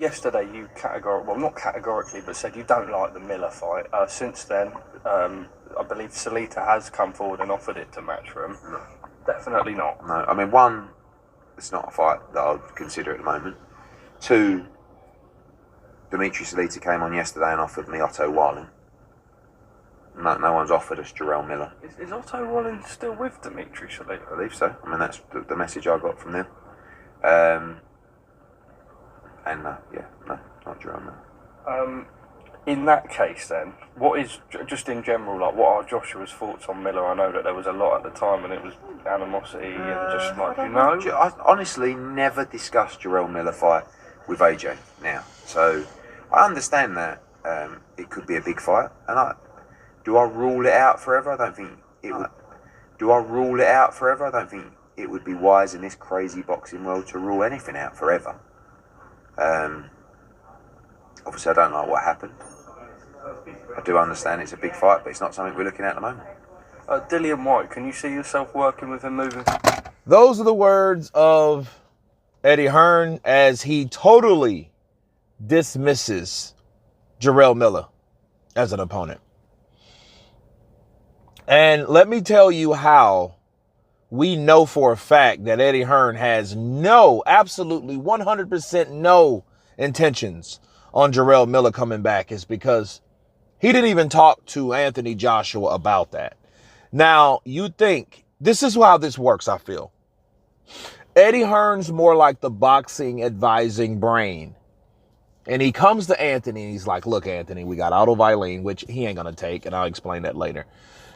yesterday you not categorically, but said you don't like the Miller fight. Since then, I believe Salita has come forward and offered it to Matchroom. No. Definitely not. No, I mean, one, it's not a fight that I would consider at the moment. Two, Dimitri Salita came on yesterday and offered me Otto Warling. No one's offered us Jarrell Miller. Is Otto Warling still with Dimitri Salita? I believe so. I mean, that's the message I got from them. And no, not Jarrell Miller. In that case, then, what is, just in general, like, what are Joshua's thoughts on Miller? I know that there was a lot at the time and it was animosity and just like, I honestly never discussed Jarrell Miller fight with AJ now. So I understand that it could be a big fight. And do I rule it out forever? I don't think it would. Do I rule it out forever? I don't think it would be wise in this crazy boxing world to rule anything out forever. Obviously, I don't like what happened. I do understand it's a big fight, but it's not something we're looking at the moment. Dillian White, can you see yourself working with him moving? Those are the words of Eddie Hearn as he totally dismisses Jarrell Miller as an opponent. And let me tell you how we know for a fact that Eddie Hearn has absolutely 100% no intentions on Jarrell Miller coming back is because he didn't even talk to Anthony Joshua about that. Now, you think, this is how this works, I feel. Eddie Hearn's more like the boxing advising brain. And he comes to Anthony and he's like, look, Anthony, we got Otto Vilene, which he ain't going to take, and I'll explain that later.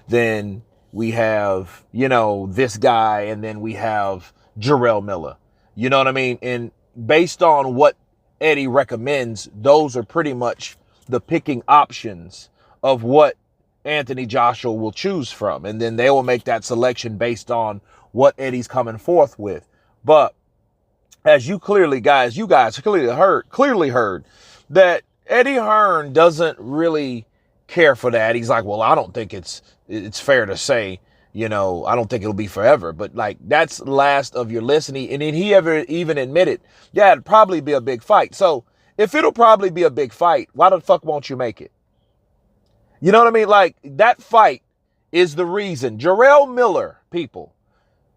Then we have, this guy, and then we have Jarrell Miller. You know what I mean? And based on what Eddie recommends, those are pretty much the picking options of what Anthony Joshua will choose from. And then they will make that selection based on what Eddie's coming forth with. But as you guys clearly heard that Eddie Hearn doesn't really care for that. He's like, well, I don't think it's fair to say, I don't think it'll be forever. But like, that's last of your list. And he ever even admitted, yeah, it'd probably be a big fight. So if it'll probably be a big fight, why the fuck won't you make it? You know what I mean? Like, that fight is the reason. Jarrell Miller, people,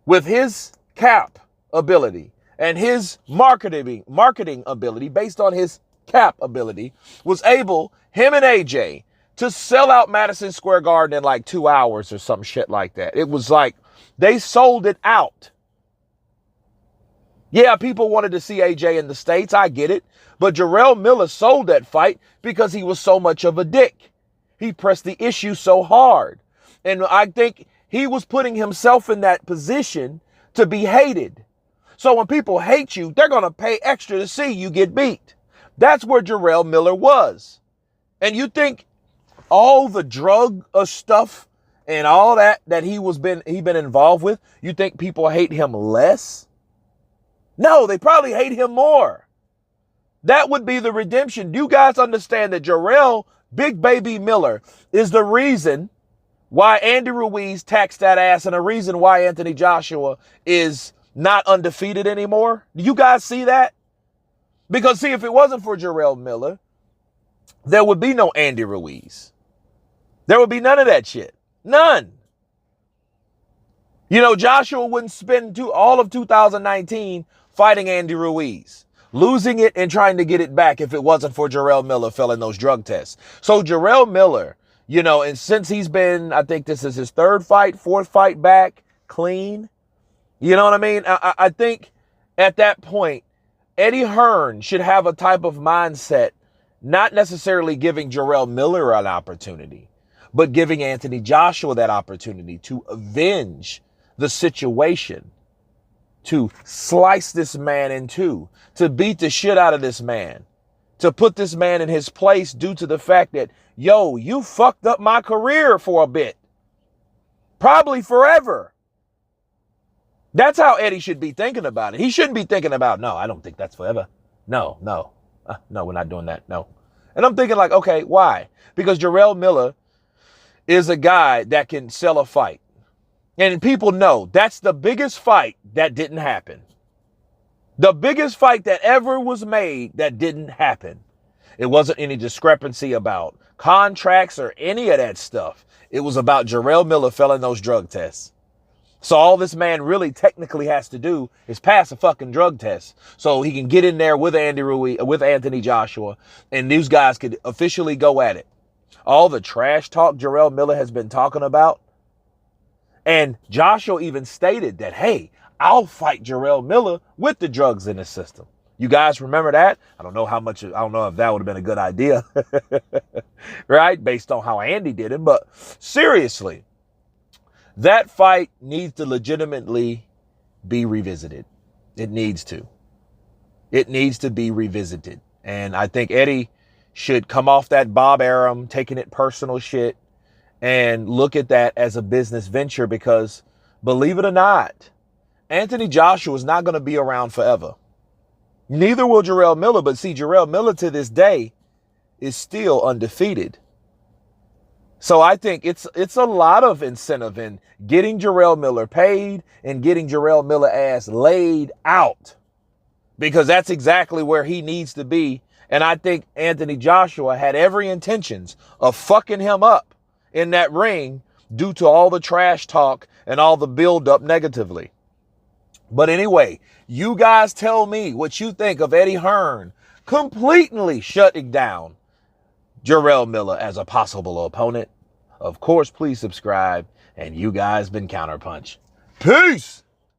with his cap ability and his marketing ability based on his cap ability, was able, him and AJ, to sell out Madison Square Garden in like 2 hours or some shit like that. It was like they sold it out. Yeah, people wanted to see AJ in the States. I get it. But Jarrell Miller sold that fight because he was so much of a dick. He pressed the issue so hard. And I think he was putting himself in that position to be hated. So when people hate you, they're going to pay extra to see you get beat. That's where Jarrell Miller was. And you think all the drug stuff and all that he been involved with, you think people hate him less? No, they probably hate him more. That would be the redemption. Do you guys understand that Jarrell Big Baby Miller is the reason why Andy Ruiz taxed that ass and the reason why Anthony Joshua is not undefeated anymore? Do you guys see that? Because see, if it wasn't for Jarrell Miller, there would be no Andy Ruiz. There would be none of that shit. None. Joshua wouldn't spend all of 2019 fighting Andy Ruiz, losing it and trying to get it back if it wasn't for Jarrell Miller failing those drug tests. So Jarrell Miller, and since he's been, I think this is his fourth fight back clean. You know what I mean? I think at that point, Eddie Hearn should have a type of mindset, not necessarily giving Jarrell Miller an opportunity, but giving Anthony Joshua that opportunity to avenge the situation, to slice this man in two, to beat the shit out of this man, to put this man in his place due to the fact that, you fucked up my career for a bit. Probably forever. That's how Eddie should be thinking about it. He shouldn't be thinking about, no, I don't think that's forever. No, we're not doing that. No. And I'm thinking like, okay, why? Because Jarrell Miller is a guy that can sell a fight. And people know that's the biggest fight that didn't happen. The biggest fight that ever was made that didn't happen. It wasn't any discrepancy about contracts or any of that stuff. It was about Jarrell Miller failing those drug tests. So all this man really technically has to do is pass a fucking drug test so he can get in there with Anthony Joshua, and these guys could officially go at it. All the trash talk Jarrell Miller has been talking about. And Joshua even stated that, hey, I'll fight Jarrell Miller with the drugs in his system. You guys remember that? I don't know if that would have been a good idea, right? Based on how Andy did it. But seriously, that fight needs to legitimately be revisited. It needs to. It needs to be revisited. And I think Eddie should come off that Bob Arum, taking it personal shit, and look at that as a business venture, because believe it or not, Anthony Joshua is not going to be around forever. Neither will Jarrell Miller, but see, Jarrell Miller to this day is still undefeated. So I think it's a lot of incentive in getting Jarrell Miller paid and getting Jarrell Miller ass laid out, because that's exactly where he needs to be. And I think Anthony Joshua had every intentions of fucking him up in that ring due to all the trash talk and all the build-up negatively. But anyway, you guys tell me what you think of Eddie Hearn completely shutting down Jarrell Miller as a possible opponent. Of course, please subscribe. And you guys been Counterpunch. Peace!